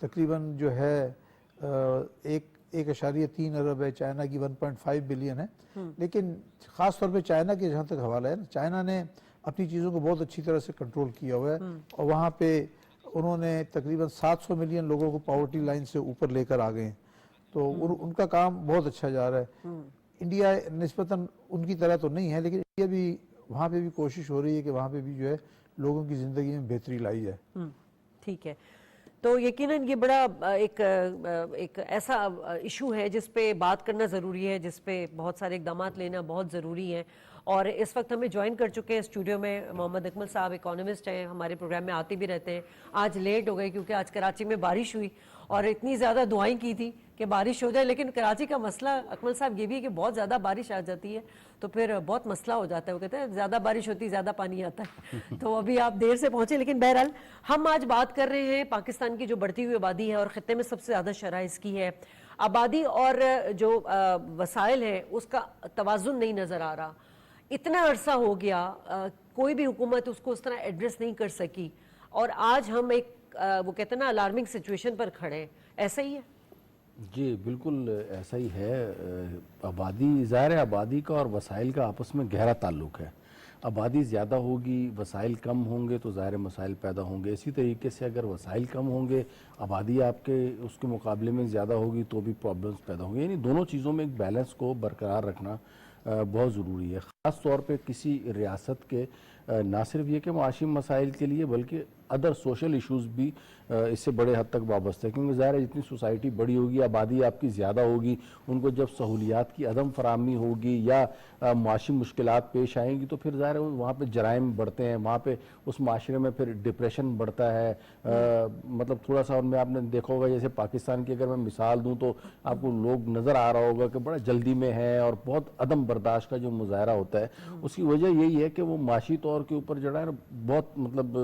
تقریباً جو ہے 1.3 ارب ہے، چائنا کی 1.5 بلین ہے. لیکن خاص طور پہ چائنا کے جہاں تک حوالہ ہے نا، چائنا نے اپنی چیزوں کو بہت اچھی طرح سے کنٹرول کیا ہوا ہے، اور وہاں پہ انہوں نے تقریباً 700 ملین لوگوں کو پاورٹی لائن سے اوپر لے کر آ گئے ہیں. تو ان کا کام بہت اچھا جا رہا ہے. انڈیا نسبتاً ان کی طرح تو نہیں ہے، لیکن انڈیا بھی وہاں پہ بھی کوشش ہو رہی ہے کہ وہاں پہ بھی جو ہے لوگوں کی زندگی میں بہتری لائی جائے. ٹھیک ہے. تو یقیناً یہ بڑا ایک ایسا ایشو ہے جس پہ بات کرنا ضروری ہے، جس پہ بہت سارے اقدامات لینا بہت ضروری ہے. اور اس وقت ہمیں جوائن کر چکے ہیں اسٹوڈیو میں محمد اکمل صاحب، اکانومسٹ ہیں، ہمارے پروگرام میں آتے بھی رہتے ہیں. آج لیٹ ہو گئے کیونکہ آج کراچی میں بارش ہوئی اور اتنی زیادہ دعائیں کی تھی کہ بارش ہو جائے، لیکن کراچی کا مسئلہ اکمل صاحب یہ بھی ہے کہ بہت زیادہ بارش آ جاتی ہے تو پھر بہت مسئلہ ہو جاتا ہے. وہ کہتے ہیں زیادہ بارش ہوتی زیادہ پانی آتا ہے. تو ابھی آپ دیر سے پہنچے، لیکن بہرحال ہم آج بات کر رہے ہیں پاکستان کی جو بڑھتی ہوئی آبادی ہے اور خطے میں سب سے زیادہ شرح اس کی ہے. آبادی اور جو وسائل ہیں اس کا توازن نہیں نظر آ رہا. اتنا عرصہ ہو گیا کوئی بھی حکومت اس کو اس طرح ایڈریس نہیں کر سکی، اور آج ہم ایک وہ کہتے ہیں نا الارمنگ سچویشن پر کھڑے ہیں. ایسا ہی ہے؟ جی بالکل ایسا ہی ہے. آبادی، ظاہر ہے آبادی کا اور وسائل کا آپس میں گہرا تعلق ہے. آبادی زیادہ ہوگی، وسائل کم ہوں گے تو ظاہر مسائل پیدا ہوں گے. اسی طریقے سے اگر وسائل کم ہوں گے، آبادی آپ کے اس کے مقابلے میں زیادہ ہوگی تو بھی پرابلمس پیدا ہوں گے. یعنی دونوں چیزوں میں ایک بیلنس کو برقرار رکھنا بہت ضروری ہے. خاص طور پہ کسی ریاست کے نہ صرف یہ کہ معاشی مسائل کے لیے بلکہ ادر سوشل ایشوز بھی اس سے بڑے حد تک وابستہ ہے. کیونکہ ظاہر ہے جتنی سوسائٹی بڑی ہوگی، آبادی آپ کی زیادہ ہوگی، ان کو جب سہولیات کی عدم فراہمی ہوگی یا معاشی مشکلات پیش آئیں گی تو پھر ظاہر ہے وہاں پہ جرائم بڑھتے ہیں، وہاں پہ اس معاشرے میں پھر ڈپریشن بڑھتا ہے. مطلب تھوڑا سا ان میں آپ نے دیکھا ہوگا جیسے پاکستان کی اگر میں مثال دوں تو آپ کو لوگ نظر آ رہا ہوگا کہ بڑا جلدی میں ہے اور بہت عدم برداشت کا جو مظاہرہ ہوتا ہے. اس کی وجہ یہی ہے کہ وہ معاشی طور کے اوپر جو ہے نا بہت مطلب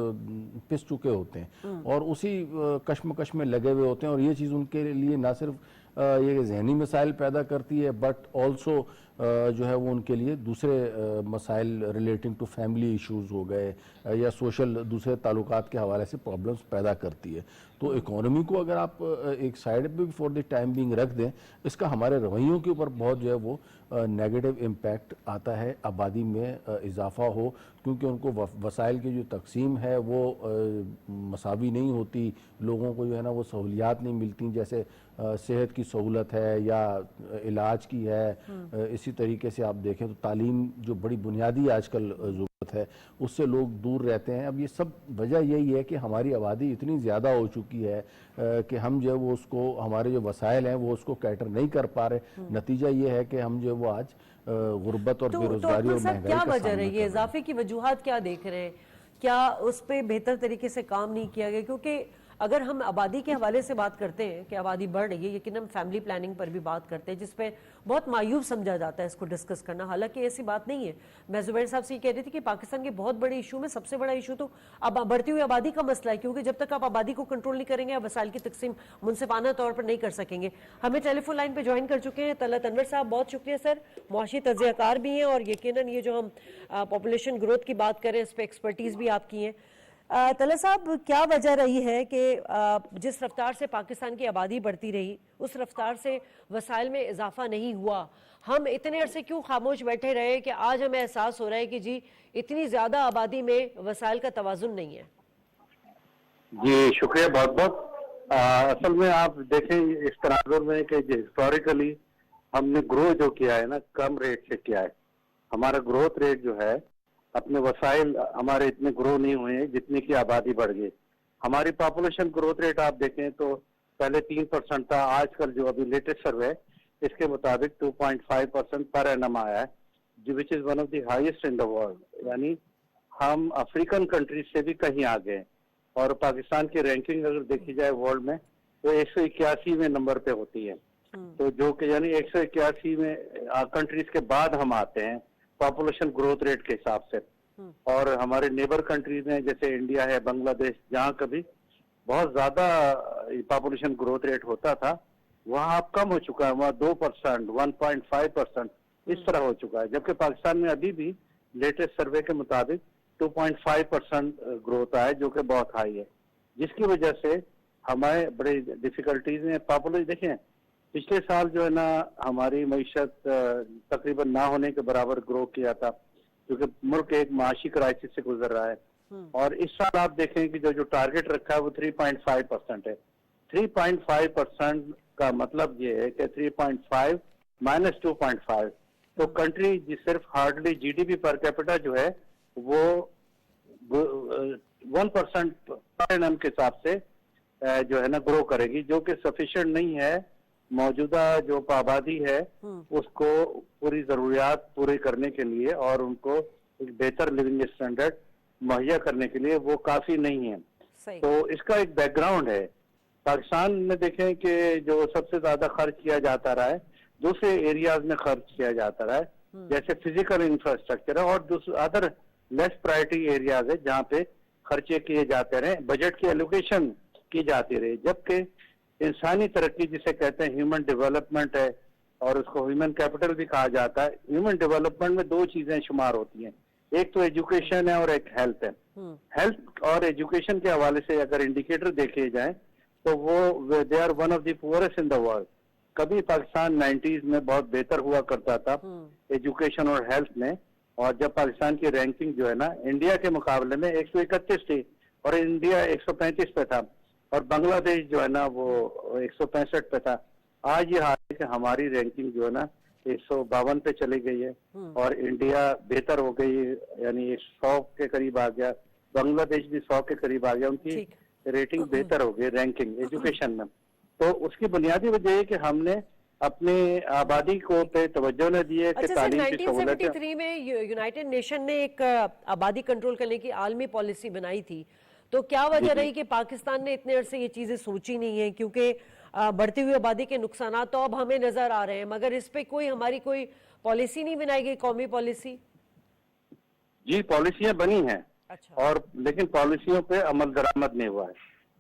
پس چکے ہوتے ہیں اور اسی کشمکش میں لگے ہوئے ہوتے ہیں. اور یہ چیز ان کے لیے نہ صرف یہ ذہنی مسائل پیدا کرتی ہے بٹ آلسو جو ہے وہ ان کے لیے دوسرے مسائل ریلیٹنگ ٹو فیملی ایشوز ہو گئے یا سوشل دوسرے تعلقات کے حوالے سے پرابلمس پیدا کرتی ہے. تو اکانومی کو اگر آپ ایک سائیڈ پہ بھی فور دی ٹائم بینگ رکھ دیں، اس کا ہمارے رویوں کے اوپر بہت جو ہے وہ نیگیٹو امپیکٹ آتا ہے. آبادی میں اضافہ ہو کیونکہ ان کو وسائل کی جو تقسیم ہے وہ مساوی نہیں ہوتی، لوگوں کو جو ہے نا وہ سہولیات نہیں ملتی، جیسے صحت کی سہولت ہے یا علاج کی ہے. اسی طریقے سے آپ دیکھیں تو تعلیم جو بڑی بنیادی آج کل ضرورت ہے اس سے لوگ دور رہتے ہیں. اب یہ سب وجہ یہی ہے کہ ہماری آبادی اتنی زیادہ ہو چکی ہے کہ ہم جو ہے وہ اس کو، ہمارے جو وسائل ہیں وہ اس کو کیٹر نہیں کر پا رہے. نتیجہ یہ ہے کہ ہم جو ہے وہ آج غربت اور بے روزگاری اور مہنگائی کا کیا سامنا وجہ کر رہی رہے ہے؟ ہیں. اضافے کی وجوہات کیا دیکھ رہے ہیں؟ کیا اس پہ بہتر طریقے سے کام نہیں کیا گیا؟ کیونکہ اگر ہم آبادی کے حوالے سے بات کرتے ہیں کہ آبادی بڑھ رہی ہے، لیکن ہم فیملی پلاننگ پر بھی بات کرتے ہیں جس پہ بہت مایوب سمجھا جاتا ہے اس کو ڈسکس کرنا، حالانکہ ایسی بات نہیں ہے. میں زبیر صاحب سے یہ کہہ رہی تھی کہ پاکستان کے بہت بڑے ایشو میں سب سے بڑا ایشو تو اب بڑھتی ہوئی آبادی کا مسئلہ ہے، کیونکہ جب تک آپ آبادی کو کنٹرول نہیں کریں گے آپ وسائل کی تقسیم منصفانہ طور پر نہیں کر سکیں گے. ہمیں ٹیلی فون لائن پہ جوائن کر چکے ہیں طلعت انور صاحب، بہت شکریہ سر. معاشی تجزیہ کار بھی ہیں اور یقیناً یہ جو ہم پاپولیشن گروتھ کی بات کریں اس پہ ایکسپرٹیز بھی آپ کی ہیں. طلعت صاحب، کیا وجہ رہی ہے کہ جس رفتار سے پاکستان کی آبادی بڑھتی رہی اس رفتار سے وسائل میں اضافہ نہیں ہوا؟ ہم اتنے عرصے کیوں خاموش بیٹھے رہے کہ آج ہمیں احساس ہو رہا ہے کہ جی اتنی زیادہ آبادی میں وسائل کا توازن نہیں ہے؟ جی شکریہ بہت بہت. اصل میں آپ دیکھیں اس تناظر میں کہ ہسٹوریکلی ہم نے گرو جو کیا ہے نا کم ریٹ سے کیا ہے. ہمارا گروتھ ریٹ جو ہے اپنے وسائل ہمارے اتنے گرو نہیں ہوئے ہیں جتنے کی آبادی بڑھ گئی. ہماری پاپولیشن گروتھ ریٹ آپ دیکھیں تو پہلے 3% تھا، آج کل جو ابھی لیٹسٹ سروے اس کے مطابق 2.5% پر اینم آیا ہے، جو which is one of the highest in the world. یعنی ہم افریقن کنٹریز سے بھی کہیں آگے ہیں. اور پاکستان کی رینکنگ اگر دیکھی جائے ورلڈ میں تو 181 نمبر پہ ہوتی ہے. تو جو کہ یعنی 181 میں کنٹریز کے بعد ہم آتے ہیں پاپولیشن گروتھ ریٹ کے حساب سے. اور ہمارے نیبر کنٹریز میں جیسے انڈیا ہے، بنگلہ دیش، جہاں کبھی بہت زیادہ پاپولیشن گروتھ ریٹ ہوتا تھا وہاں اب کم ہو چکا ہے، وہاں 2%، 1.5% اس طرح ہو چکا ہے. جبکہ پاکستان میں ابھی بھی لیٹسٹ سروے کے مطابق 2.5% گروتھ آئے جو کہ بہت ہائی ہے، جس کی وجہ سے ہمارے بڑے ڈیفیکلٹیز ہیں. پاپولر دیکھیں پچھلے سال جو ہے نا ہماری معیشت تقریباً نہ ہونے کے برابر گرو کیا تھا کیونکہ ملک ایک معاشی کرائسس سے گزر رہا ہے. اور اس سال آپ دیکھیں کہ جو ٹارگٹ رکھا ہے وہ 3.5% ہے. 3.5% کا مطلب یہ ہے کہ 3.5 مائنس 2.5 تو کنٹری صرف hardly G D P per capita جو ہے وہ 1% پر اینم کے حساب سے جو ہے نا گرو کرے گی, جو کہ سفیشینٹ نہیں ہے موجودہ جو آبادی ہے اس کو پوری ضروریات پوری کرنے کے لیے اور ان کو ایک بہتر لیونگ اسٹینڈرڈ مہیا کرنے کے لیے وہ کافی نہیں ہے. تو اس کا ایک بیک گراؤنڈ ہے. پاکستان میں دیکھیں کہ جو سب سے زیادہ خرچ کیا جاتا رہا ہے دوسرے ایریاز میں خرچ کیا جاتا رہا ہے جیسے فزیکل انفراسٹرکچر ہے اور ادر لیس پرائرٹی ایریاز ہے جہاں پہ خرچے کیے جاتے رہے, بجٹ کی ایلوکیشن کی جاتی رہی. جبکہ انسانی ترقی جسے کہتے ہیں ہیومن ڈیولپمنٹ ہے اور اس کو ہیومن کیپٹل بھی کہا جاتا ہے. ہیومن ڈیولپمنٹ میں دو چیزیں شمار ہوتی ہیں, ایک تو ایجوکیشن ہے اور ایک ہیلتھ ہے. ہیلتھ اور ایجوکیشن کے حوالے سے اگر انڈیکیٹر دیکھے جائیں تو وہ they are one of the poorest in the world. کبھی پاکستان 90s میں بہت بہتر ہوا کرتا تھا ایجوکیشن اور ہیلتھ میں, اور جب پاکستان کی رینکنگ جو ہے نا انڈیا کے مقابلے میں 131 تھی اور انڈیا 135 پہ تھا اور بنگلہ دیش جو ہے نا وہ 165 پہ تھا. آج یہ حال ہے کہ ہماری رینکنگ جو ہے نا 152 پہ چلی گئی ہے اور انڈیا بہتر ہو گئی, یعنی 100 کے قریب آ گیا. بنگلہ دیش بھی 100 کے قریب آ گیا, ان کی ریٹنگ بہتر ہو گئی رینکنگ ایجوکیشن میں. تو اس کی بنیادی وجہ ہے کہ ہم نے اپنے آبادی کو پہ توجہ نہ دی ہے کہ تعلیم کی سہولت. 1973 میں یونائٹڈ نیشن نے ایک آبادی کنٹرول کرنے کی عالمی پالیسی بنائی تھی, تو کیا وجہ رہی کہ پاکستان نے اتنے عرصے یہ چیزیں سوچی نہیں ہیں؟ کیونکہ بڑھتی ہوئی آبادی کے نقصانات تو اب ہمیں نظر آ رہے ہیں, مگر اس پہ ہماری کوئی پالیسی نہیں بنائی گئی, قومی پالیسی. جی پالیسیاں بنی ہیں اور لیکن پالیسیوں پہ عمل درآمد نہیں ہوا ہے.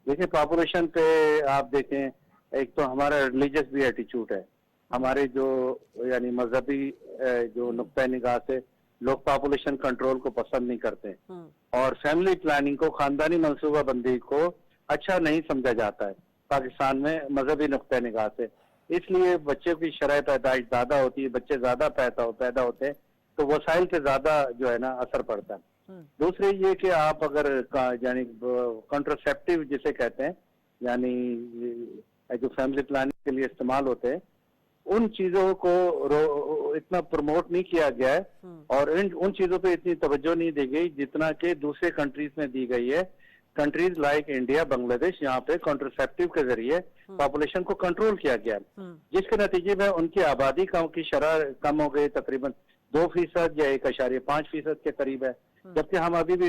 دیکھیں پاپولیشن پہ آپ دیکھیں, ایک تو ہمارا ریلیجس بھی ایٹیچیوڈ ہے, ہمارے جو یعنی مذہبی جو نقطۂ نگاہ سے لوگ پاپولیشن کنٹرول کو پسند نہیں کرتے اور فیملی پلاننگ کو, خاندانی منصوبہ بندی کو اچھا نہیں سمجھا جاتا ہے پاکستان میں مذہبی نقطۂ نگاہ سے. اس لیے بچے کی شرح پیدائش زیادہ ہوتی ہے, بچے زیادہ پیدا ہوتے ہیں تو وسائل سے زیادہ جو ہے نا اثر پڑتا ہے. دوسرے یہ کہ آپ اگر یعنی کنٹرسیپٹیو جسے کہتے ہیں یعنی جو فیملی پلاننگ کے لیے استعمال ہوتے ہیں ان چیزوں کو اتنا پروموٹ نہیں کیا گیا ہے اور ان چیزوں پہ اتنی توجہ نہیں دی گئی جتنا کہ دوسرے کنٹریز میں دی گئی ہے. کنٹریز لائک انڈیا, بنگلہ دیش, یہاں پہ کنٹرسیپٹیو کے ذریعے پاپولیشن کو کنٹرول کیا گیا جس کے نتیجے میں ان کی آبادی کی شرح کم ہو گئی, تقریباً 2% یا 1.5% کے قریب ہے. جبکہ ہم ابھی بھی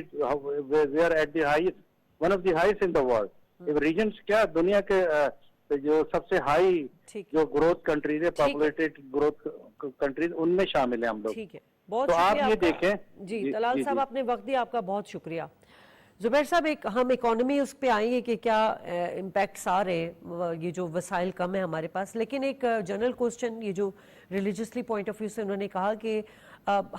we are at the highest, one of the highest in the world. Regions کیا دنیا کے جو سب سے ہائی جو گروتھ کنٹریز ہے, پاپولیٹڈ گروتھ کنٹریز, ان میں شامل ہیں ہم لوگ. ٹھیک ہے, بہت تو آپ شکریہ. یہ دیکھیں جی طلال صاحب آپ نے وقت دیا, آپ کا بہت شکریہ. زبیر صاحب ہم اکانومی اس پہ آئیں گے کہ کیا امپیکٹس آ رہے ہیں, یہ جو وسائل کم ہے ہمارے پاس, لیکن ایک جنرل کوسچن, یہ جو ریلیجسلی پوائنٹ آف ویو سے انہوں نے کہا کہ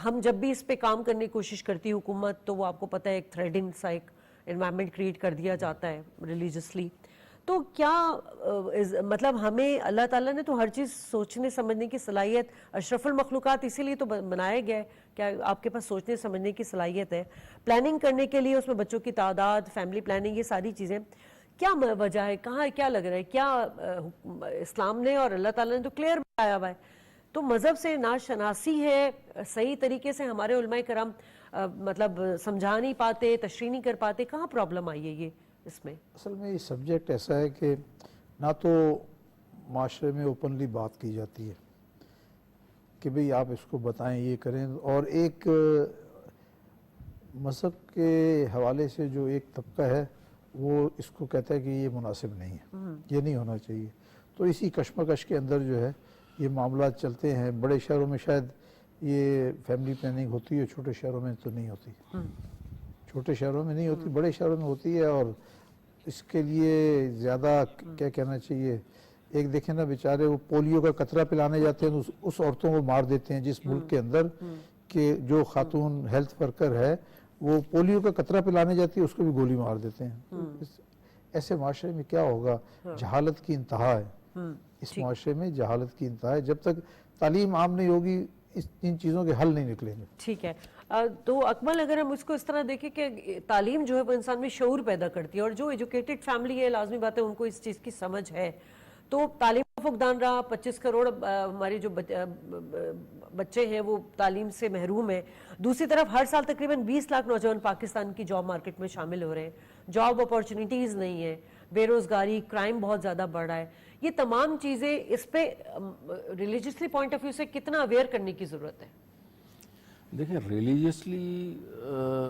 ہم جب بھی اس پہ کام کرنے کی کوشش کرتی ہے حکومت تو وہ آپ کو پتہ ہے ایک تھریڈنگ سا ایک انوائرمنٹ کریٹ کر دیا جاتا ہے ریلیجسلی. تو کیا مطلب ہمیں اللہ تعالیٰ نے تو ہر چیز سوچنے سمجھنے کی صلاحیت, اشرف المخلوقات اسی لیے تو بنایا گیا ہے, کیا آپ کے پاس سوچنے سمجھنے کی صلاحیت ہے, پلاننگ کرنے کے لیے, اس میں بچوں کی تعداد, فیملی پلاننگ, یہ ساری چیزیں, کیا وجہ ہے, کہاں کیا لگ رہا ہے, کیا اسلام نے اور اللہ تعالیٰ نے تو کلیئر بتایا ہوا ہے, تو مذہب سے ناشناسی ہے, صحیح طریقے سے ہمارے علماء کرام مطلب سمجھا نہیں پاتے, تشریح نہیں کر پاتے, کہاں پرابلم آئی ہے یہ اس میں؟ اصل میں یہ سبجیکٹ ایسا ہے کہ نہ تو معاشرے میں اوپنلی بات کی جاتی ہے کہ بھئی آپ اس کو بتائیں, یہ کریں, اور ایک مذہب کے حوالے سے جو ایک طبقہ ہے وہ اس کو کہتا ہے کہ یہ مناسب نہیں ہے, یہ نہیں ہونا چاہیے. تو اسی کشمکش کے اندر جو ہے یہ معاملات چلتے ہیں. بڑے شہروں میں شاید یہ فیملی پلاننگ ہوتی ہے, چھوٹے شہروں میں تو نہیں ہوتی, چھوٹے شہروں میں نہیں ہوتی, بڑے شہروں میں ہوتی ہے. اور اس کے لیے زیادہ کیا کہنا چاہیے, ایک دیکھیں نا بیچارے وہ پولیو کا قطرہ پلانے جاتے ہیں تو اس عورتوں کو مار دیتے ہیں جس ملک کے اندر کہ جو خاتون ہیلتھ ورکر ہے وہ پولیو کا قطرہ پلانے جاتی ہے اس کو بھی گولی مار دیتے ہیں. ایسے معاشرے میں کیا ہوگا؟ جہالت کی انتہا ہے اس معاشرے میں، جہالت کی انتہا ہے. جب تک تعلیم عام نہیں ہوگی ان چیزوں کے حل نہیں نکلیں گے. ٹھیک ہے. تو اکمل اگر ہم اس کو اس طرح دیکھیں کہ تعلیم جو ہے وہ انسان میں شعور پیدا کرتی ہے، اور جو ایجوکیٹڈ فیملی ہے لازمی بات ہے ان کو اس چیز کی سمجھ ہے. تو تعلیم کا فقدان رہا، 25 کروڑ ہمارے جو بچے ہیں وہ تعلیم سے محروم ہیں. دوسری طرف ہر سال تقریباً 20 لاکھ نوجوان پاکستان کی جاب مارکیٹ میں شامل ہو رہے ہیں، جاب اپارچونیٹیز نہیں ہیں، بے روزگاری، کرائم بہت زیادہ بڑھ رہا ہے. یہ تمام چیزیں اس پہ ریلیجسلی پوائنٹ آف ویو سے کتنا اویئر کرنے کی ضرورت ہے؟ دیکھیں ریلیجیسلی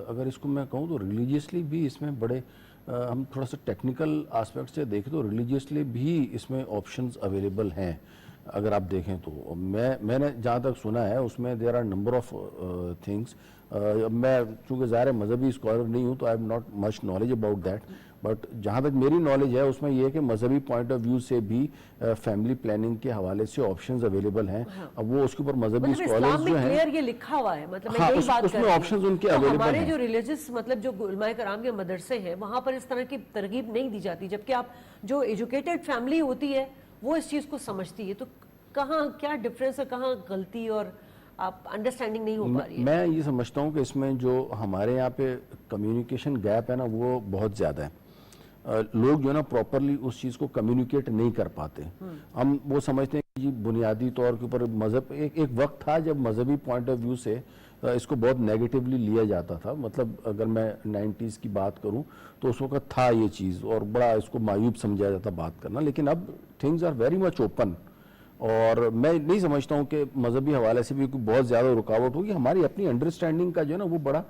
اگر اس کو میں کہوں تو ریلیجیسلی بھی اس میں بڑے ہم تھوڑا سا ٹیکنیکل آسپیکٹ سے دیکھیں تو ریلیجیسلی بھی اس میں آپشنز اویلیبل ہیں. اگر آپ دیکھیں تو میں نے جہاں تک سنا ہے اس میں there are number of things. میں چونکہ ظاہر مذہبی اسکالر نہیں ہوں تو I am not much knowledge about that, but جہاں تک میری نالج ہے اس میں یہ ہے کہ مذہبی پوائنٹ آف ویو سے بھی فیملی پلاننگ کے حوالے سے آپشنز اویلیبل ہیں. اب وہ اس کے اوپر مذہبی اسکالرز جو ہیں کلیئر یہ لکھا ہوا ہے، مطلب میں یہی بات اس میں آپشنز ان کے اویلیبل ہیں. ہمارے جو ریلیجس مطلب جو علماء کرام کے مدرسے ہیں وہاں پر اس طرح کی ترغیب نہیں دی جاتی، جبکہ آپ جو ایجوکیٹڈ فیملی ہوتی ہے وہ اس چیز کو سمجھتی ہے. تو کہاں کیا ڈفرینس ہے، کہاں غلطی اور آپ انڈرسٹینڈنگ نہیں ہو پا رہی ہے؟ میں یہ سمجھتا ہوں کہ اس میں جو ہمارے یہاں پہ کمیونیکیشن گیپ ہے نا وہ بہت زیادہ ہے. لوگ جو ہے نا پراپرلی اس چیز کو کمیونیکیٹ نہیں کر پاتے. ہم وہ سمجھتے ہیں کہ جی بنیادی طور کے اوپر مذہب ایک وقت تھا جب مذہبی پوائنٹ آف ویو سے اس کو بہت نیگیٹیولی لیا جاتا تھا. مطلب اگر میں 90s کی بات کروں تو اس وقت تھا یہ چیز اور بڑا اس کو معیوب سمجھا جاتا بات کرنا، لیکن اب things are very much open. اور میں نہیں سمجھتا ہوں کہ مذہبی حوالے سے بھی کوئی بہت زیادہ رکاوٹ ہوگی. ہماری اپنی انڈرسٹینڈنگ کا جو ہے نا وہ بڑا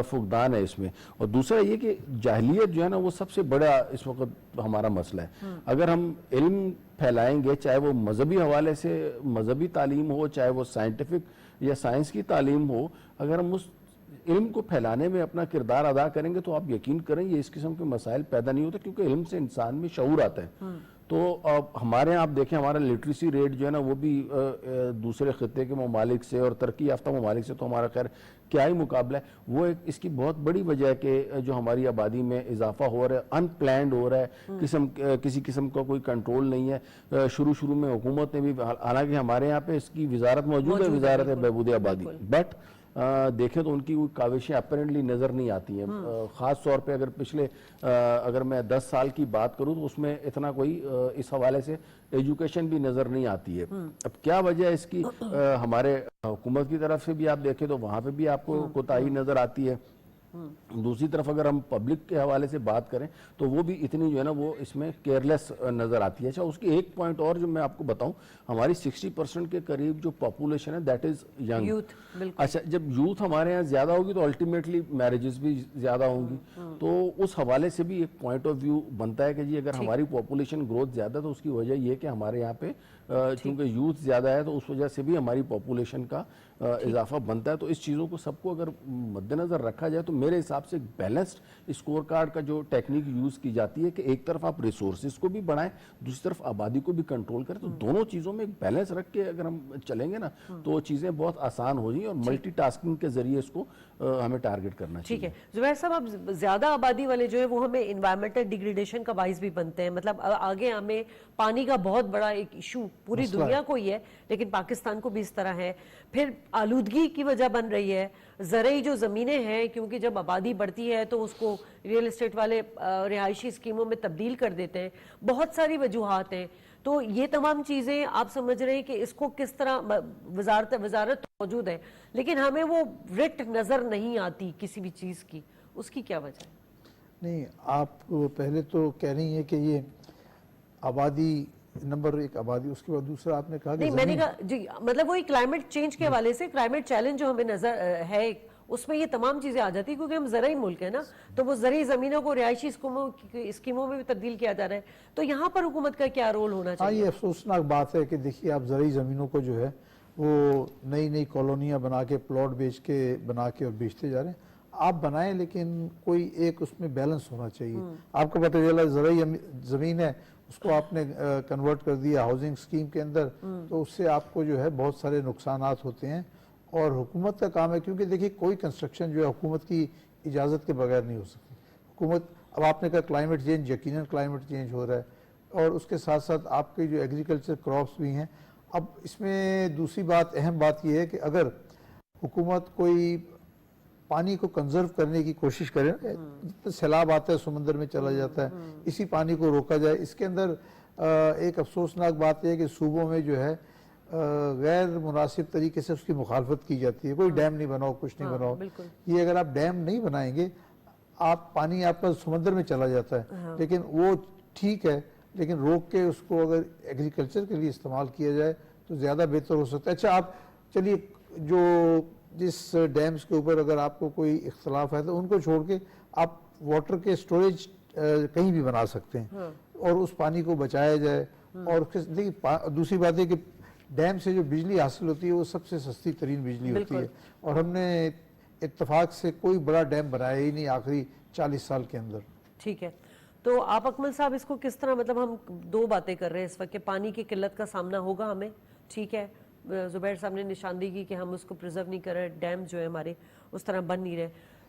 فقدان ہے اس میں. اور دوسرا یہ کہ جاہلیت جو ہے نا وہ سب سے بڑا اس وقت ہمارا مسئلہ ہے. اگر ہم علم پھیلائیں گے، چاہے وہ مذہبی حوالے سے مذہبی تعلیم ہو، چاہے وہ سائنٹیفک یا سائنس کی تعلیم ہو، اگر ہم اس علم کو پھیلانے میں اپنا کردار ادا کریں گے تو آپ یقین کریں یہ اس قسم کے مسائل پیدا نہیں ہوتے، کیونکہ علم سے انسان میں شعور آتا ہے. تو ہمارے آپ دیکھیں ہمارا لٹریسی ریٹ جو ہے نا وہ بھی دوسرے خطے کے ممالک سے اور ترقی یافتہ ممالک سے تو ہمارا خیر کیا ہی مقابلہ ہے. وہ ایک اس کی بہت بڑی وجہ ہے کہ جو ہماری آبادی میں اضافہ ہو رہا ہے، ان پلانڈ ہو رہا ہے، کسی قسم کا کوئی کنٹرول نہیں ہے. شروع میں حکومت نے بھی، حالانکہ ہمارے یہاں پہ اس کی وزارت موجود ہے، وزارت بہبود آبادی، بٹ دیکھیں تو ان کی کوئی کاوشیں اپیرنٹلی نظر نہیں آتی ہیں. خاص طور پہ اگر میں 10 سال کی بات کروں تو اس میں اتنا کوئی اس حوالے سے ایجوکیشن بھی نظر نہیں آتی ہے. اب کیا وجہ ہے اس کی؟ ہمارے حکومت کی طرف سے بھی آپ دیکھیں تو وہاں پہ بھی آپ کو کوتاہی نظر آتی ہے. دوسری طرف اگر ہم پبلک کے حوالے سے بات کریں تو وہ بھی اتنی جو ہے نا وہ اس میں کیئرلیس نظر آتی ہے. اچھا اس کی ایک پوائنٹ اور جو میں آپ کو بتاؤں، ہماری 60% کے قریب جو پاپولیشن ہے دیٹ از ینگ. یوتھ. اچھا جب یوتھ ہمارے یہاں زیادہ ہوگی تو الٹیمیٹلی میرجز بھی زیادہ ہوں گی. تو اس حوالے سے بھی ایک پوائنٹ آف ویو بنتا ہے کہ جی اگر ہماری پاپولیشن گروتھ زیادہ تو اس کی وجہ یہ کہ ہمارے یہاں پہ چونکہ یوتھ زیادہ ہے تو اس وجہ سے بھی ہماری پاپولیشن کا اضافہ بنتا ہے. تو اس چیزوں کو سب کو اگر مد نظر رکھا جائے تو میرے حساب سے بیلنسڈ اسکور کارڈ کا جو ٹیکنیک یوز کی جاتی ہے کہ ایک طرف آپ ریسورسز کو بھی بڑھائیں، دوسری طرف آبادی کو بھی کنٹرول کریں، تو دونوں چیزوں میں ایک بیلنس رکھ کے اگر ہم چلیں گے نا تو چیزیں بہت آسان ہو جائیں اور ملٹی ٹاسکنگ کے ذریعے اس کو ہمیں ٹارگٹ کرنا چاہیے. ٹھیک ہے زبیر صاحب، اب زیادہ آبادی والے جو ہے وہ ہمیں انوائرمنٹل ڈیگریڈیشن کا باعث بھی بنتے ہیں. مطلب آگے ہمیں پانی کا بہت بڑا ایک ایشو پوری دنیا کو ہی ہے لیکن پاکستان کو بھی اس طرح ہے. پھر آلودگی کی وجہ بن رہی ہے. زرعی جو زمینیں ہیں کیونکہ جب آبادی بڑھتی ہے تو اس کو ریئل اسٹیٹ والے رہائشی اسکیموں میں تبدیل کر دیتے ہیں. بہت ساری وجوہات ہیں. تو یہ تمام چیزیں آپ سمجھ رہے ہیں کہ اس کو کس طرح وزارت موجود ہے لیکن ہمیں وہ رٹ نظر نہیں آتی کسی بھی چیز کی، اس کی کیا وجہ ہے؟ نہیں، آپ پہلے تو کہہ رہی ہیں کہ یہ آبادی نمبر ایک آبادی، اس کے بعد دوسرا آپ نے کہا کہ نہیں، میں نے کہا جی مطلب وہی کلائمیٹ چینج کے حوالے سے کلائمیٹ چیلنج جو ہمیں نظر ہے اس میں یہ تمام چیزیں آ جاتی ہیں کیونکہ ہم زرعی ملک ہیں نا، تو وہ زرعی زمینوں کو رہائشی اسکیموں میں بھی تبدیل کیا جا رہا ہے. تو یہاں پر حکومت کا کیا رول ہونا ہاں، چاہیے؟ یہ افسوسناک بات ہے کہ دیکھیے آپ زرعی زمینوں کو جو ہے وہ نئی کالونیاں بنا کے پلاٹ بنا کے اور بیچتے جا رہے ہیں. آپ بنائیں لیکن کوئی ایک اس میں بیلنس ہونا چاہیے. آپ کو پتہ چلا زرعی زمین ہے اس کو آپ نے کنورٹ کر دیا ہاؤسنگ اسکیم کے اندر، تو اس سے آپ کو جو ہے بہت سارے نقصانات ہوتے ہیں. اور حکومت کا کام ہے، کیونکہ دیکھیے کوئی کنسٹرکشن جو ہے حکومت کی اجازت کے بغیر نہیں ہو سکتی. حکومت اب آپ نے کہا کلائمیٹ چینج، یقیناً کلائمیٹ چینج ہو رہا ہے، اور اس کے ساتھ ساتھ آپ کے جو ایگریکلچر کراپس بھی ہیں. اب اس میں دوسری بات، اہم بات یہ ہے کہ اگر حکومت کوئی پانی کو کنزرو کرنے کی کوشش کرے، جتنا سیلاب آتا ہے سمندر میں چلا جاتا ہے، اسی پانی کو روکا جائے. اس کے اندر ایک افسوسناک بات یہ ہے کہ صوبوں میں جو ہے غیر مناسب طریقے سے اس کی مخالفت کی جاتی ہے. کوئی ڈیم نہیں بناؤ، کچھ نہیں بناؤ. یہ اگر آپ ڈیم نہیں بنائیں گے، آپ پانی آپ کا سمندر میں چلا جاتا ہے، لیکن وہ ٹھیک ہے، لیکن روک کے اس کو اگر ایگریکلچر کے لیے استعمال کیا جائے تو زیادہ بہتر ہو سکتا ہے. اچھا آپ چلیے، جو جس ڈیمز کے اوپر اگر آپ کو کوئی اختلاف ہے تو ان کو چھوڑ کے آپ واٹر کے سٹوریج کہیں بھی بنا سکتے ہیں اور اس پانی کو بچایا جائے. اور دیکھیے دوسری بات ہے کہ ڈیم سے جو بجلی حاصل ہوتی ہے وہ سب سے سستی ترین بجلی ہوتی ہے، اور ہم نے اتفاق سے کوئی بڑا ڈیم بنایا ہی نہیں آخری 40 سال کے اندر. ٹھیک ہے، تو آپ اکمل صاحب اس کو کس طرح، مطلب ہم دو باتیں کر رہے ہیں اس وقت کہ پانی کی قلت کا سامنا ہوگا ہمیں، ٹھیک ہے، زبیر صاحب نے نشاندہی کی کہ ہم اس کو پریزرو نہیں کر رہے، ڈیم جو ہے ہمارے اس طرح بن نہیں رہے.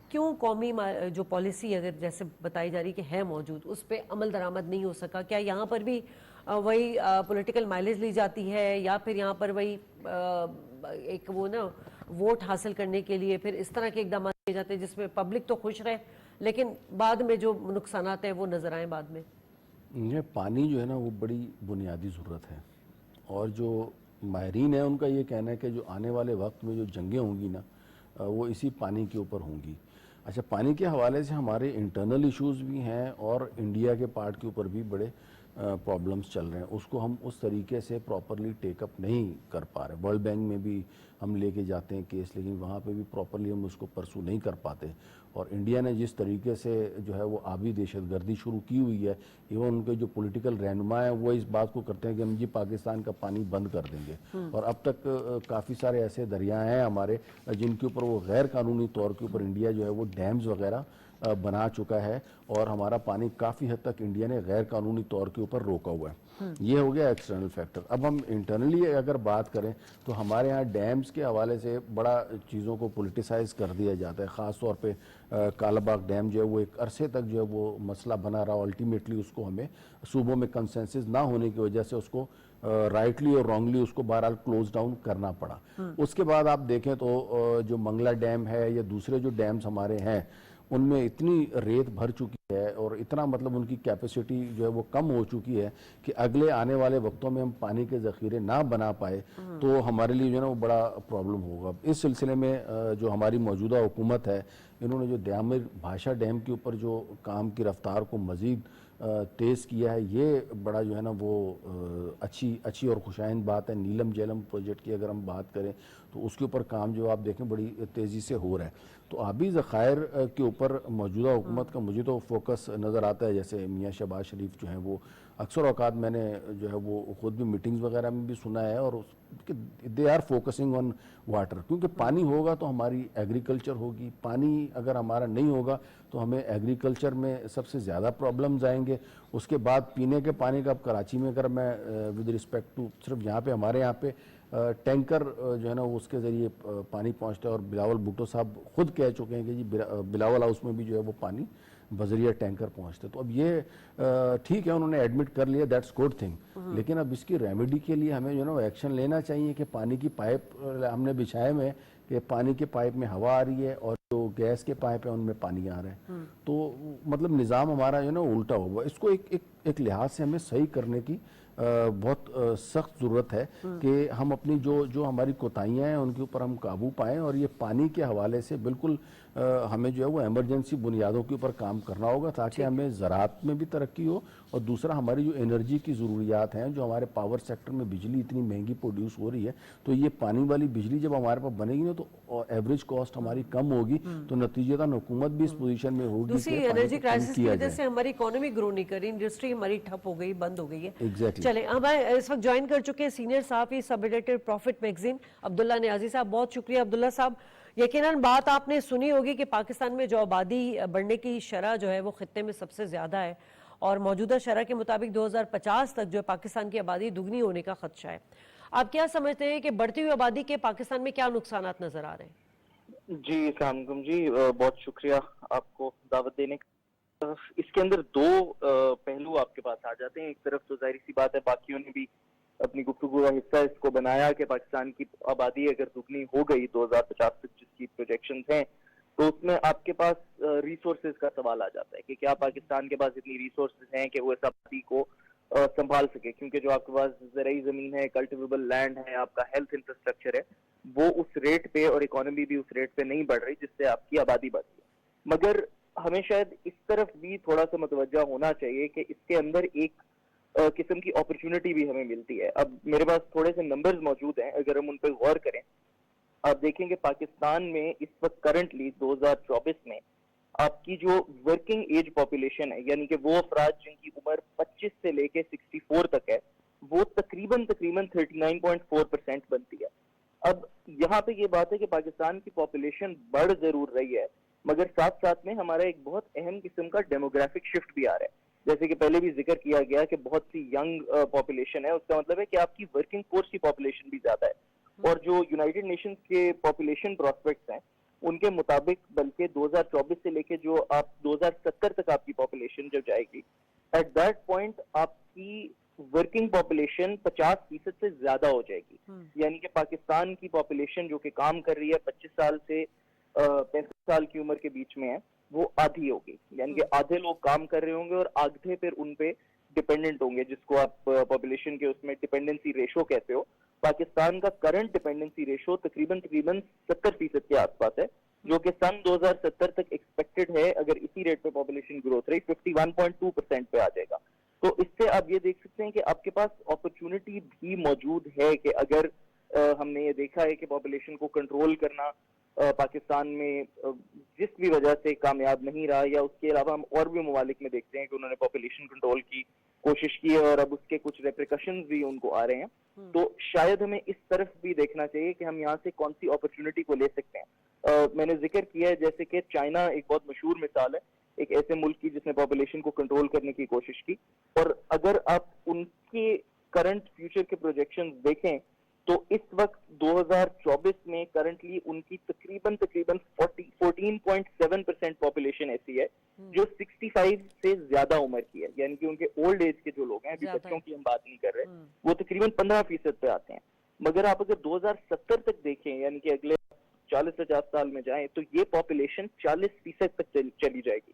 کیوں قومی جو پالیسی اگر جیسے بتائی جا رہی کہ ہے موجود، اس پہ عمل درآمد نہیں ہو سکا؟ کیا یہاں پر بھی وہی پولیٹیکل مائلیج لی جاتی ہے، یا پھر یہاں پر وہی ایک وہ نا ووٹ حاصل کرنے کے لیے پھر اس طرح کے اقدامات کیے جاتے ہیں جس میں پبلک تو خوش رہے لیکن بعد میں جو نقصانات ہیں وہ نظر آئیں بعد میں؟ یہ پانی جو ہے نا وہ بڑی بنیادی ضرورت ہے، اور جو ماہرین ہیں ان کا یہ کہنا ہے کہ جو آنے والے وقت میں جو جنگیں ہوں گی نا وہ اسی پانی کے اوپر ہوں گی. اچھا، پانی کے حوالے سے ہمارے انٹرنل ایشوز بھی ہیں اور انڈیا کے پارٹ کے اوپر بھی بڑے پرابلمز چل رہے ہیں. اس کو ہم اس طریقے سے پراپرلی ٹیک اپ نہیں کر پا رہے. ورلڈ بینک میں بھی ہم لے کے جاتے ہیں کیس، لیکن وہاں پہ بھی پراپرلی ہم اس کو پرسو نہیں کر پاتے. اور انڈیا نے جس طریقے سے جو ہے وہ آبی دہشت گردی شروع کی ہوئی ہے، ایون ان کے جو پولیٹیکل رہنما ہیں وہ اس بات کو کرتے ہیں کہ ہم جی پاکستان کا پانی بند کر دیں گے. اور اب تک کافی سارے ایسے دریا ہیں ہمارے جن کے اوپر وہ غیر قانونی طور کے اوپر انڈیا جو ہے وہ ڈیمز وغیرہ بنا چکا ہے، اور ہمارا پانی کافی حد تک انڈیا نے غیر قانونی طور کے اوپر روکا ہوا ہے. یہ ہو گیا ایکسٹرنل فیکٹر. اب ہم انٹرنلی اگر بات کریں تو ہمارے ہاں ڈیمز کے حوالے سے بڑا چیزوں کو پولیٹیسائز کر دیا جاتا ہے. خاص طور پہ کالا باغ ڈیم جو ہے وہ ایک عرصے تک جو ہے وہ مسئلہ بنا رہا. الٹیمیٹلی اس کو ہمیں صوبوں میں کنسنسس نہ ہونے کی وجہ سے اس کو رائٹلی اور رانگلی اس کو بہرحال کلوز ڈاؤن کرنا پڑا. اس کے بعد آپ دیکھیں تو جو منگلا ڈیم ہے یا دوسرے جو ڈیمز ہمارے ہیں ان میں اتنی ریت بھر چکی ہے اور اتنا مطلب ان کی کیپیسٹی جو ہے وہ کم ہو چکی ہے کہ اگلے آنے والے وقتوں میں ہم پانی کے ذخیرے نہ بنا پائے تو ہمارے لیے جو ہے نا وہ بڑا پرابلم ہوگا. اس سلسلے میں جو ہماری موجودہ حکومت ہے انہوں نے جو دیامر بھاشا ڈیم کے اوپر جو کام کی رفتار کو مزید تیز کیا ہے، یہ بڑا جو ہے نا وہ اچھی اور خوشائند بات ہے. نیلم جیلم پروجیکٹ کی اگر ہم بات کریں تو اس کے اوپر کام جو آپ دیکھیں بڑی تیزی سے ہو رہا ہے. تو آبی ذخائر کے اوپر موجودہ حکومت کا مجھے تو فوکس نظر آتا ہے. جیسے میاں شہباز شریف جو ہیں وہ اکثر اوقات میں نے جو ہے وہ خود بھی میٹنگز وغیرہ میں بھی سنا ہے، اور they are focusing on water, کیونکہ پانی ہوگا تو ہماری ایگریکلچر ہوگی. پانی اگر ہمارا نہیں ہوگا تو ہمیں ایگریکلچر میں سب سے زیادہ پرابلمز آئیں گے. اس کے بعد پینے کے پانی کا اب کراچی میں اگر میں ود رسپیکٹ ٹو صرف یہاں پہ ہمارے یہاں پہ ٹینکر جو ہے نا اس کے ذریعے پانی پہنچتا ہے، اور بلاول بھٹو صاحب خود کہہ چکے ہیں کہ جی بلاول ہاؤس میں بھی جو ہے وہ پانی بذریعہ ٹینکر پہنچتے. تو اب یہ ٹھیک ہے، انہوں نے ایڈمٹ کر لیا، دیٹس گڈ تھنگ، لیکن اب اس کی ریمیڈی کے لیے ہمیں جو ہے نا ایکشن لینا چاہیے کہ پانی کی پائپ ہم نے بچھائے میں کہ پانی کے پائپ میں ہوا آ رہی ہے اور جو گیس کے پائپ ہیں ان میں پانی آ رہا ہے. تو مطلب نظام ہمارا جو ہے نا الٹا ہوا. اس کو ایک لحاظ سے ہمیں صحیح کرنے کی بہت سخت ضرورت ہے کہ ہم اپنی جو ہماری کوتاہیاں ہیں ان کے اوپر ہم قابو پائیں. اور یہ پانی کے حوالے سے بالکل ہمیں جو ہے وہ ایمرجنسی بنیادوں کے اوپر کام کرنا ہوگا تاکہ ہمیں زراعت میں بھی ترقی ہو، اور دوسرا ہماری جو انرجی کی ضروریات ہیں، جو ہمارے پاور سیکٹر میں بجلی اتنی مہنگی پروڈیوس ہو رہی ہے، تو یہ پانی والی بجلی جب ہمارے پاس بنے گی نا تو ایوریج کاسٹ ہماری کم ہوگی، تو نتیجتاً حکومت بھی اس پوزیشن میں ہوگی. دوسری انرجی کرائسس کی وجہ سے ہماری اکانومی گرو نہیں کر رہی، انڈسٹری ہماری ٹھپ ہو گئی، بند ہو گئی ہے. چلیں اب اس وقت جوائن کر چکے ہیں سینئر صحافی سب ایڈیٹر پروفٹ میگزین عبداللہ نیازی صاحب. بہت شکریہ عبداللہ صاحب. یقیناً بات آپ نے سنی ہوگی کہ پاکستان میں جو آبادی بڑھنے کی شرح جو ہے وہ خطے میں سب سے زیادہ ہے، اور موجودہ شرح کے مطابق 2050 تک جو ہے پاکستان کی آبادی دگنی ہونے کا خدشہ ہے. آپ کیا سمجھتے ہیں کہ بڑھتی ہوئی آبادی کے پاکستان میں کیا نقصانات نظر آ رہے ہیں؟ جی السلام علیکم جی، بہت شکریہ آپ کو دعوت دینے کا. اس کے اندر دو پہلو آپ کے پاس آ جاتے ہیں. ایک طرف تو ظاہر سی بات ہے باقیوں نے بھی اپنی گفتگو کا حصہ اس کو بنایا کہ پاکستان کی آبادی اگر دگنی ہو گئی 2050 تک جس کی پروجیکشنز ہیں تو اس میں آپ کے پاس ریسورسز کا سوال آ جاتا ہے کہ کیا پاکستان کے پاس اتنی ریسورسز ہیں کہ وہ اس آبادی کو سنبھال سکے, کیونکہ جو آپ کے پاس زرعی زمین ہے, کلٹیویبل لینڈ ہے, آپ کا ہیلتھ انفراسٹرکچر ہے, وہ اس ریٹ پہ اور اکانومی بھی اس ریٹ پہ نہیں بڑھ رہی جس سے آپ کی آبادی بڑھ رہی ہے. مگر ہمیں شاید اس طرف بھی تھوڑا سا متوجہ ہونا چاہیے کہ اس کے اندر ایک قسم کی اپرچونٹی بھی ہمیں ملتی ہے. اب میرے پاس تھوڑے سے نمبرز موجود ہیں, اگر ہم ان پہ غور کریں آپ دیکھیں کہ پاکستان میں اس وقت کرنٹلی 2024 میں آپ کی جو ورکنگ ایج پاپولیشن ہے, یعنی کہ وہ افراد جن کی عمر 25 سے لے کے 64 تک ہے, وہ تقریباً 39.4% بنتی ہے. اب یہاں پہ یہ بات ہے کہ پاکستان کی پاپولیشن بڑھ ضرور رہی ہے مگر ساتھ ساتھ میں ہمارا ایک بہت اہم قسم کا ڈیموگرافک شفٹ بھی آ رہا ہے. جیسے کہ پہلے بھی ذکر کیا گیا کہ بہت سی ینگ پاپولیشن ہے, اس کا مطلب ہے کہ آپ کی ورکنگ فورس کی پاپولیشن بھی زیادہ ہے. اور جو یونائٹڈ نیشنز کے پاپولیشن پراسپیکٹس ہیں ان کے مطابق بلکہ 2024 سے لے کے جو آپ 2070 تک آپ کی پاپولیشن جب جائے گی, ایٹ دیٹ پوائنٹ آپ کی ورکنگ پاپولیشن 50% سے زیادہ ہو جائے گی. یعنی کہ پاکستان کی پاپولیشن جو کہ کام کر رہی ہے 25 سال سے 65 سال کی عمر کے بیچ میں ہے, وہ آدھی ہوگی. یعنی کہ آدھے لوگ کام کر رہے ہوں گے اور آدھے پھر ان پہ ڈیپینڈنٹ ہوں گے, جس کو آپ پاپولیشن کے اس میں ڈیپینڈنسی ریشو کہتے ہو. پاکستان کا کرنٹ ڈیپینڈنسی ریشو تقریباً 70% کے آس پاس ہے, جو کہ سن 2070 تک ایکسپیکٹڈ ہے اگر اسی ریٹ پہ پاپولیشن گروتھ رہی 51.2% پہ آ جائے گا. تو اس سے آپ یہ دیکھ سکتے ہیں کہ آپ کے پاس اپرچونٹی بھی موجود ہے کہ اگر ہم نے یہ دیکھا ہے کہ پاپولیشن کو کنٹرول کرنا پاکستان میں جس بھی وجہ سے کامیاب نہیں رہا, یا اس کے علاوہ ہم اور بھی ممالک میں دیکھتے ہیں کہ انہوں نے پاپولیشن کنٹرول کی کوشش کی ہے اور اب اس کے کچھ ریپریکشنز بھی ان کو آ رہے ہیں. تو شاید ہمیں اس طرف بھی دیکھنا چاہیے کہ ہم یہاں سے کون سی اپرچونٹی کو لے سکتے ہیں. میں نے ذکر کیا ہے جیسے کہ چائنا ایک بہت مشہور مثال ہے, ایک ایسے ملک کی جس نے پاپولیشن کو کنٹرول کرنے کی کوشش کی, اور اگر آپ ان کے کرنٹ فیوچر کے پروجیکشن دیکھیں تو اس وقت 2024 میں کرنٹلی ان کی تقریباً 14.7% پاپولیشن ایسی ہے جو 65 سے زیادہ عمر کی ہے. یعنی کہ ان کے اولڈ ایج کے جو لوگ ہیں, ابھی بچوں کی ہم بات نہیں کر رہے, وہ تقریباً 15% پہ آتے ہیں. مگر آپ اگر 2070 تک دیکھیں, یعنی کہ اگلے 40-50 سال میں جائیں, تو یہ پاپولیشن 40% تک چلی جائے گی.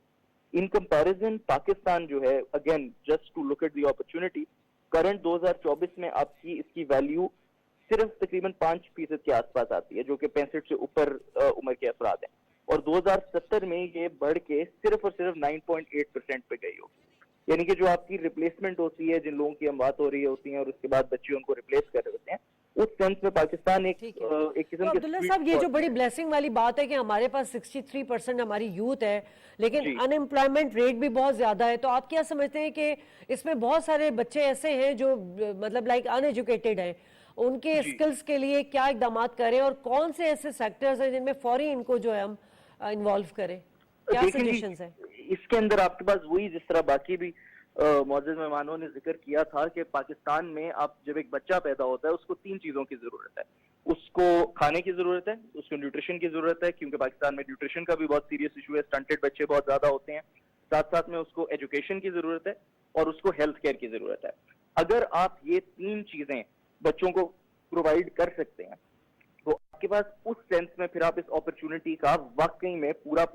ان کمپیریزن پاکستان جو ہے, again just to look at the opportunity, current 2024 میں آپ کی اس کی ویلیو صرف تقریباً 5% کے آس پاس آتی ہے, جو کہ 65 سے اوپر عمر کے افراد ہیں, اور 2070 میں یہ بڑھ کے صرف اور صرف 9.8% پہ گئی ہوگی. یعنی کہ جو آپ کی ریپلیسمنٹ ہوتی ہے, جن لوگوں کی ہم بات ہو رہی ہوتی ہیں اور اس کے بعد بچے ان کو ریپلیس کر رہے ہوتے ہیں, اس سینس میں پاکستان ایک قسم کے عبداللہ صاحب, یہ جو بڑی بلیسنگ والی بات ہے کہ ہمارے پاس 63% ہماری یوتھ ہے لیکن ان امپلائمنٹ ریٹ بھی بہت زیادہ ہے, تو آپ کیا سمجھتے ہیں کہ اس میں بہت سارے بچے ایسے ہیں جو مطلب لائک ان ایجوکیٹڈ ہیں, ان کے اسکلز کے لیے کیا اقدامات کریں اور کون سے ایسے سیکٹرز ہیں جن میں فوری ان کو جو ہے ہم انوالو کریں, کیا سجیشنز ہیں؟ اس کے اندر آپ کے پاس وہی جس طرح باقی بھی معزز مہمانوں نے ذکر کیا تھا کہ پاکستان میں آپ جب ایک بچہ پیدا ہوتا ہے اس کو 3 چیزوں کی ضرورت ہے. اس کو کھانے کی ضرورت ہے, اس کو نیوٹریشن کی ضرورت ہے, کیونکہ پاکستان میں نیوٹریشن کا بھی بہت سیریس ایشو ہے, سٹنٹڈ بچے بہت زیادہ ہوتے ہیں, ساتھ ساتھ میں اس کو ایجوکیشن کی ضرورت ہے اور اس کو ہیلتھ کیئر کی ضرورت ہے. اگر آپ یہ 3 چیزیں بچوں کو پرووائڈ کر سکتے ہیں تو آپ کے پاس اس سینس میں پھر آپ اس اپرچونٹی کا واقعی میں پورا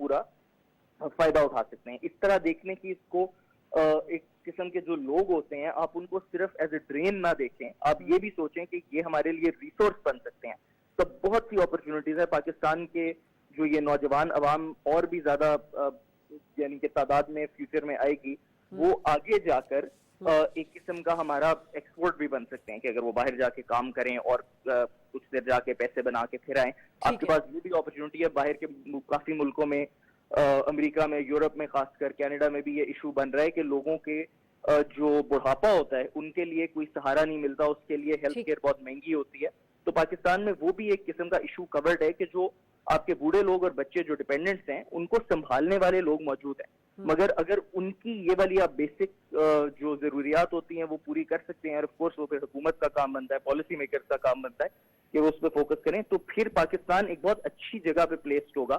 فائدہ اٹھا سکتے ہیں. اس طرح دیکھنے کی اس کو ایک قسم کے جو لوگ ہوتے ہیں, آپ ان کو صرف ایز اے ڈرین نہ دیکھیں, آپ یہ بھی سوچیں کہ یہ ہمارے لیے ریسورس بن سکتے ہیں. تو بہت سی اپرچونٹیز ہیں پاکستان کے, جو یہ نوجوان عوام اور بھی زیادہ یعنی کہ تعداد میں فیوچر میں آئے گی, وہ آگے جا کر ایک قسم کا ہمارا ایکسپورٹ بھی بن سکتے ہیں کہ اگر وہ باہر جا کے کام کریں اور کچھ دیر جا کے پیسے بنا کے پھر آئیں. آپ کے پاس یہ بھی اپرچونٹی ہے, باہر کے کافی ملکوں میں, امریکہ میں, یورپ میں, خاص کر کینیڈا میں بھی یہ ایشو بن رہا ہے کہ لوگوں کے جو بڑھاپا ہوتا ہے ان کے لیے کوئی سہارا نہیں ملتا, اس کے لیے ہیلتھ کیئر بہت مہنگی ہوتی ہے. تو پاکستان میں وہ بھی ایک قسم کا ایشو کورڈ ہے کہ جو آپ کے بوڑھے لوگ اور بچے جو ڈیپینڈنٹس ہیں ان کو سنبھالنے والے لوگ موجود ہیں, مگر اگر ان کی یہ والی آپ بیسک جو ضروریات ہوتی ہیں وہ پوری کر سکتے ہیں, اور آف کورس وہ پھر حکومت کا کام بنتا ہے, پالیسی میکرز کا کام بنتا ہے کہ وہ اس پہ فوکس کریں, تو پھر پاکستان ایک بہت اچھی جگہ پہ پلیسڈ ہوگا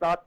7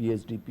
PSDP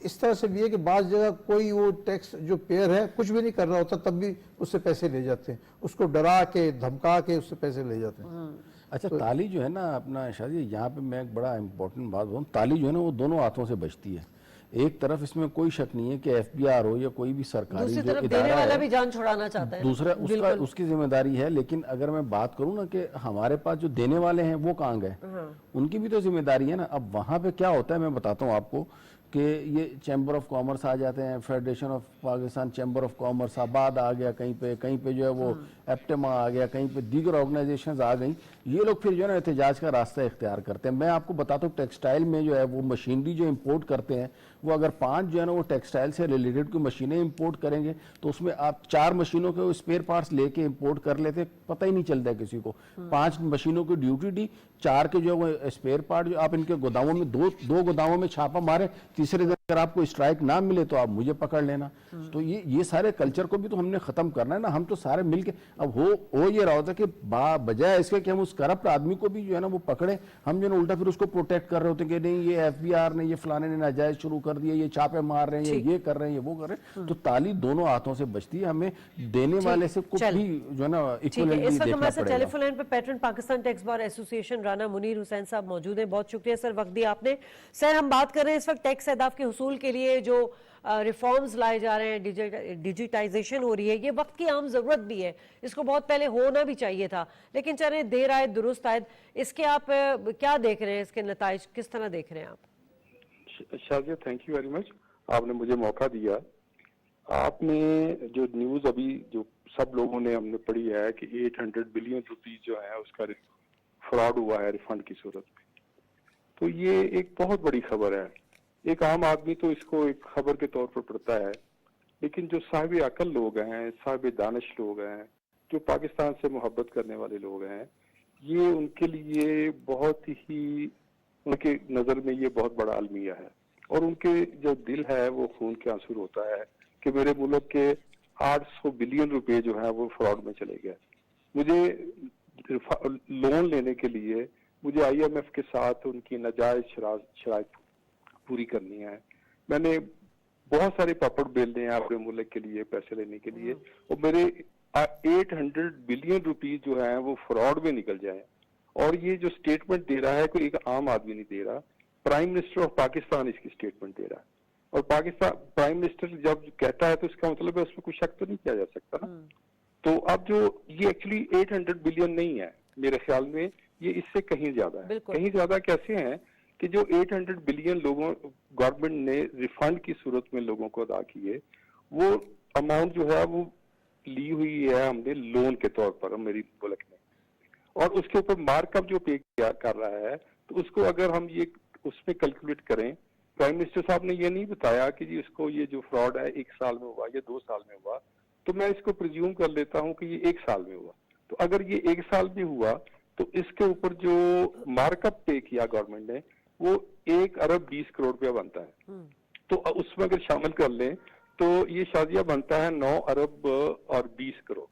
اس طرح سے بھی ہے کہ بعض جگہ کوئی وہ ٹیکس جو پیئر ہے کچھ بھی نہیں کر رہا ہوتا تب بھی اس سے پیسے لے جاتے ہیں, اس کو ڈرا کے دھمکا کے اس سے پیسے لے جاتے ہیں. اچھا تالی جو ہے نا اپنا شادی, یہاں پہ میں ایک بڑا امپورٹنٹ بات بولوں, تالی جو ہے نا وہ دونوں ہاتھوں سے بجتی ہے. ایک طرف اس میں کوئی شک نہیں ہے کہ ایف بی آر ہو یا کوئی بھی سرکاری دوسری جو طرف ادارہ دینے والا ہے, بھی جان چھڑانا چاہتا ہے, دوسرا اس کی ذمہ داری ہے. لیکن اگر میں بات کروں نا کہ ہمارے پاس جو دینے والے ہیں وہ کہاں گئے, ان کی بھی تو ذمہ داری ہے نا. اب وہاں پہ کیا ہوتا ہے میں بتاتا ہوں آپ کو کہ یہ چیمبر آف کامرس آ جاتے ہیں, federation of Pakistan chamber of commerce آباد آ گیا کہیں پہ جو ہے وہ ایپٹما آ گیا, کہیں پہ دیگر آرگنائزیشنز آ گئیں. یہ لوگ پھر جو ہے نا احتجاج کا راستہ اختیار کرتے ہیں. میں آپ کو بتاتا ہوں ٹیکسٹائل میں جو ہے وہ مشینری جو امپورٹ کرتے ہیں, وہ اگر 5 جو ہے نا وہ ٹیکسٹائل سے ریلیٹڈ کوئی مشینیں امپورٹ کریں گے تو اس میں آپ 4 مشینوں کے اسپیئر پارٹس لے کے امپورٹ کر لیتے, پتہ ہی نہیں چلتا ہے کسی کو. 5 مشینوں کی ڈیوٹی دی, 4 کے جو ہے وہ اسپیئر پارٹ جو آپ ان کے گوداموں میں دو گوداموں میں چھاپا مارے, تیسرے دن اگر آپ کو اسٹرائک نہ ملے تو آپ مجھے پکڑ لینا. تو یہ سارے کلچر کو بھی تو ہم نے ختم کرنا ہے نا. ہم تو سارے مل کے, اب ہو یہ رہا ہوتا ہے کہ بجائے اس کے کہ ہم اس کرپٹ آدمی کو بھی جو ہے نا وہ پکڑے, ہم جو ہے نا الٹا پھر اس کو پروٹیکٹ کر رہے ہوتے ہیں کہ نہیں یہ ایف بی آر نے, یہ فلانے نے ناجائز شروع کر دیا, یہ چھاپے مار رہے ہیں, یہ کر رہے ہیں, یہ وہ کر رہے ہیں. تو تالی دونوں ہاتھوں سے بچتی ہے, ہمیں دینے والے سے کچھ بھی جو ہے نا ایکویلنٹلی اس وقت دیکھنا ہمارے ساتھ پڑے ٹیلی گا. فون لائن پہ patron Pakistan tax bar association Rana Munir Hussain Sahib موجود ہیں. بہت شکریہ سر وقت دیا آپ نے. سر ہم بات کر رہے ہیں اس وقت ٹیکس اہداف کے حصول کے لیے جو ریفارمز لائے جا رہے ہیں, ڈیجیٹائزیشن ہو رہی ہے, یہ وقت کی عام ضرورت بھی ہے, اس کو بہت پہلے ہونا بھی چاہیے تھا, لیکن چلیں دیر آئے درست آئے. اس کے آپ کیا دیکھ رہے ہیں, اس کے نتائج کس طرح دیکھ رہے ہیں آپ؟ Shazia thank you very much, آپ نے مجھے موقع دیا. آپ نے جو نیوز ابھی جو سب لوگوں نے ہم نے پڑھی ہے کہ 800 بلین روپیز جو ہے اس کا فراڈ ہوا ہے ریفنڈ کی صورت میں, تو یہ ایک بہت بڑی خبر ہے. ایک عام آدمی تو اس کو ایک خبر کے طور پر پڑھتا ہے, لیکن جو صاحب عقل لوگ ہیں, صاحب دانش لوگ ہیں, جو پاکستان سے محبت کرنے والے لوگ ہیں, یہ ان کے لیے بہت ہی, ان کے نظر میں یہ بہت بڑا المیہ ہے. اور ان کے جو دل ہے وہ خون کے آنسو ہوتا ہے کہ میرے ملک کے 800 بلین روپے جو ہیں وہ فراڈ میں چلے گئے. مجھے لون لینے کے لیے مجھے آئی ایم ایف کے ساتھ ان کی ناجائز شرائط پوری کرنی ہے. میں نے بہت سارے پاپڑ بیلنے ہیں اپنے ملک کے لیے پیسے لینے کے لیے, اور میرے 800 بلین روپیز جو ہیں وہ فراڈ میں نکل جائیں. اور یہ جو سٹیٹمنٹ دے رہا ہے کوئی ایک عام آدمی نہیں دے رہا, پرائم منسٹر آف پاکستان اس کی سٹیٹمنٹ دے رہا ہے. اور پاکستان پرائم منسٹر جب کہتا ہے تو اس کا مطلب ہے اس میں کوئی شک تو نہیں کیا جا سکتا نا. تو اب جو یہ ایکچولی 800 بلین نہیں ہے میرے خیال میں, یہ اس سے کہیں زیادہ ہے. کہیں زیادہ کیسے ہیں کہ جو 800 بلین لوگوں گورنمنٹ نے ریفنڈ کی صورت میں لوگوں کو ادا کیے, وہ اماؤنٹ جو ہے وہ لی ہوئی ہے ہم نے لون کے طور پر میری ملک نے, اور اس کے اوپر مارک اپ جو پے کر رہا ہے, تو اس کو اگر ہم یہ اس میں کیلکولیٹ کریں, پرائم منسٹر صاحب نے یہ نہیں بتایا کہ جی اس کو یہ جو فراڈ ہے 1 سال میں ہوا یا 2 سال میں ہوا, تو میں اس کو پریزیوم کر لیتا ہوں کہ یہ 1 سال میں ہوا. تو اگر یہ 1 سال میں ہوا تو اس کے اوپر جو مارک اپ پے کیا گورنمنٹ نے وہ 1 ارب 20 کروڑ روپیہ بنتا ہے. تو اس میں اگر شامل کر لیں تو یہ شازیہ بنتا ہے 9 ارب اور 20 کروڑ,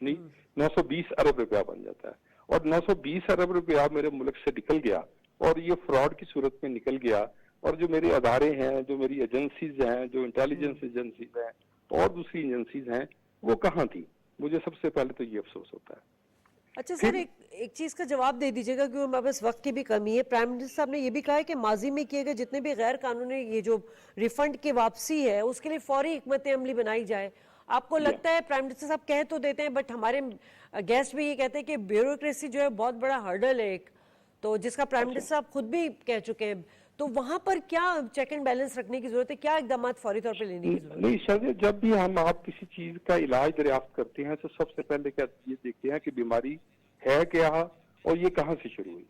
نہیں 920 ارب روپیہ بن جاتا ہے. اور 920 ارب روپیہ میرے ملک سے نکل گیا, اور یہ فراڈ کی صورت میں نکل گیا. اور جو میرے ادارے ہیں, جو میری ایجنسیز ہیں, جو انٹیلیجنس ایجنسیز ہیں اور دوسری ایجنسیز ہیں, وہ کہاں تھی؟ مجھے سب سے پہلے تو یہ افسوس ہوتا ہے. اچھا سر, ایک چیز کا جواب دے دیجیے گا کیونکہ ہمارے پاس وقت کی بھی کمی ہے. پرائم منسٹر صاحب نے یہ بھی کہا ہے کہ ماضی میں کیے گئے جتنے بھی غیر قانونی یہ جو ریفنڈ کی واپسی ہے اس کے لیے فوری حکمت عملی بنائی جائے. آپ کو لگتا ہے پرائم منسٹر صاحب کہہ تو دیتے ہیں, بٹ ہمارے گیسٹ بھی یہ کہتے ہیں کہ بیوروکریسی جو ہے بہت بڑا ہرڈل ہے ایک, تو جس کا پرائم منسٹر صاحب خود بھی کہہ چکے ہیں, تو وہاں پر کیا چیک اینڈ بیلنس رکھنے کی ضرورت ہے, کیا اقدامات فوری طور پہ لینے کی ضرورت ہے؟ نہیں شازیہ, جب بھی ہم آپ کسی چیز کا علاج دریافت کرتے ہیں تو سب سے پہلے کیا یہ دیکھتے ہیں کہ بیماری ہے کیا اور یہ کہاں سے شروع ہوئی.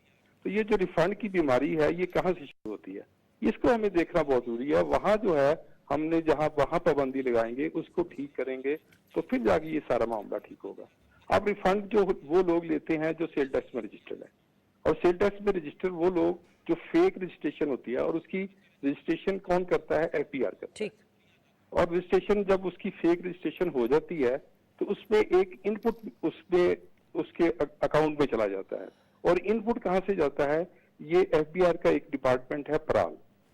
تو یہ جو ریفنڈ کی بیماری ہے یہ کہاں سے شروع ہوتی ہے, اس کو ہمیں دیکھنا بہت ضروری ہے. وہاں جو ہے ہم نے جہاں وہاں پابندی لگائیں گے, اس کو ٹھیک کریں گے, تو پھر جا کے یہ سارا معاملہ ٹھیک ہوگا. اب ریفنڈ جو وہ لوگ لیتے ہیں جو سیل ٹیکس میں رجسٹرڈ ہے, اور سیل ٹیکس میں رجسٹر وہ لوگ جو فیک رجسٹریشن ہوتی ہے, اور اس کی رجسٹریشن کون کرتا ہے؟ ایف پی آر کرتا ہے. اور رجسٹریشن جب اس کی فیک رجسٹریشن ہو جاتی ہے تو اس میں ایک ان پٹ اس کے اکاؤنٹ میں چلا جاتا ہے. اور ان پٹ کہاں سے جاتا ہے؟ یہ ایف بی آر کا ایک ڈپارٹمنٹ ہے پرال,